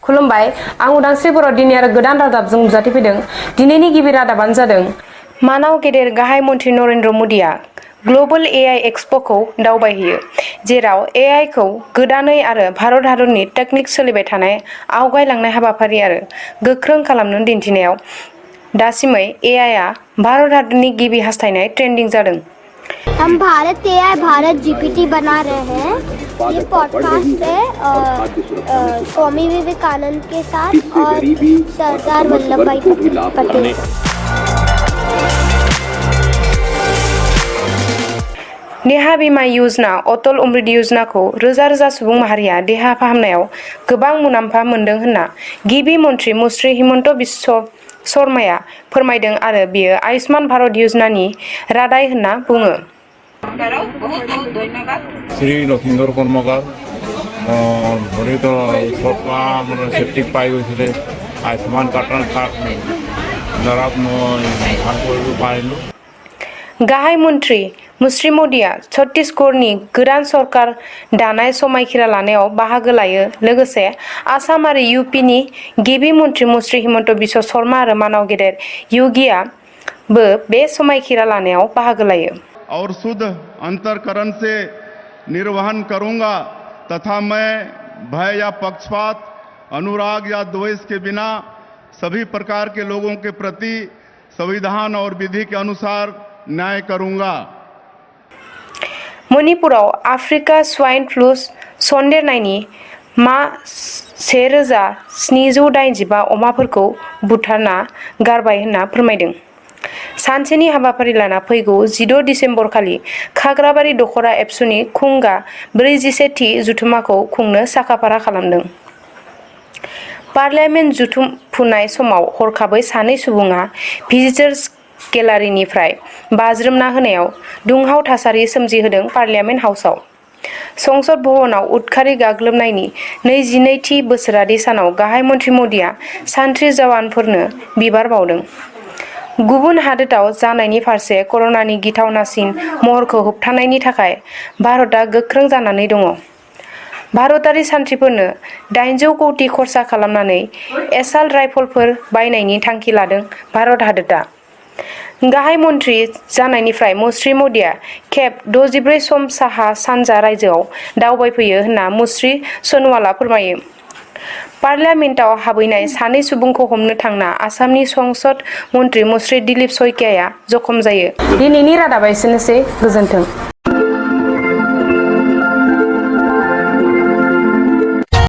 खुलुमबाय आं उदांस्रि बर' दिनै आरो गोदान रादाबजों नुजाथिफैदों। दिनैनि गिबि रादाबानो जादों मानाव गेदेर गाहाय मन्थ्रि नरेन्द्र मदिया ग्लबेल एआई एक्सप'खौ दावबायहैयो, जेराव एआईखौ गोदानै आरो भारत हादरनि टेकनिक सोलिबाय थानाय आवगायलांनाय हाबाफारि आरो गोख्रों खालामनो दिन्थिनायाव दासिमै एआईआ भारत हादरनि गिबि हास्थायनाय ट्रेन्डिं जादों। हम भारत एआई भारत जीपीटी बना रहे हैं। ये पॉडकास्ट है स्वामी विवेकानंद के साथ और सरदार वल्लभ भाई पटेल। देहा बीमा योजना अटल अमृत योजनाखौ रोजा रोजा सुबुं माहारिया देहा फाहामनायाव गोबां मुलाम्फा मोन्दों होनना गिबि मन्थ्रि मुश्री हिमन्त बिश्व शर्माया फोरमायदों आरो बेयो आयुष्मान भारत योजनानि रादाय होनना बुङो। श्री लखींदर कर्मकार ধৰিত চৰকাৰ মানে চেফটিক পাই গৈছিলে আয়ুষ্মান কাৰ্ডৰ দ্বাৰা মই ভাল কৰিব পাৰিলোঁ। गाहाय मन्थ्रि मुश्री मदिया छत्तीसगढ़नि गोदान सरकार दानाय समायखिरा लानायाव बाहागो लायो, लोगोसे आसाम आरो इउपिनि गिबि मन्थ्रि मुश्री हिमन्त बिश्व शर्मा आरो मानाव गेदेर योगियाबो बे समायखिरा लानायाव बाहागो लायो। और शुद्ध अंतरकरण से निर्वहन करूंगा तथा मैं भय या पक्षपात, अनुराग या द्वेष के बिना सभी प्रकार के लोगों के प्रति संविधान और विधि के अनुसार न्याय करूंगा। मणिपुराव आफ्रिका स्वाइन फ्लू सन्देरनायनि मा 1785 अमाफोरखौ बुथारना गारबाय होनना फोरमायदों। सानसेनि हाबाफारि लाना फैगौ 16 दिसेम्बर खालि खाग्राबारि दखरा एबसुनि खुंगा 41थि जथुम्माखौ खुंनो साखाफारा खालामदों। पार्लियामेन्ट जथुमफुनाय समाव हरखाबै सानै सुबुङा भिजिटर्स गेलारिनिफ्राय बाज्रुमना होनायाव दुंहाव थासारि सोमजिहोदों। पार्लियामेन्ट हाउसआव संसद भवनाव उदखारि गाग्लोबनायनि 22थि बोसोरारि सानाव गाहाय मन्थ्रि मदिया सान्थ्रि जवानफोरनो बिबार बावदों। गुबुन हादोराव जानायनि फारसे कर'नानि गिथावनासिन महरखौ होबथानायनि थाखाय भारतआ गोख्रों जानानै दङ। भारतारि सान्थ्रिफोरनो 800 कौटि खरसा खालामनानै एसाल्ट राइफलफोर बायनायनि थांखि लादों भारत हादोरआ। गाहाय मन्थ्रि जानायनिफ्राय मुश्री मदिया खेब 64 सम साहा सानजा रायजोआव दावबायफैयो होनना मुश्री सोनोवालआ फोरमायो। पार्लियामेन्टआव हाबहैनाय सानै सुबुंखौ हमनो थांना आसामनि संसद मन्थ्रि मुश्री दिलीप शइकियाआ जखम जायो। दिनैनि रादाबा एसेनोसै, गोजोन्थों।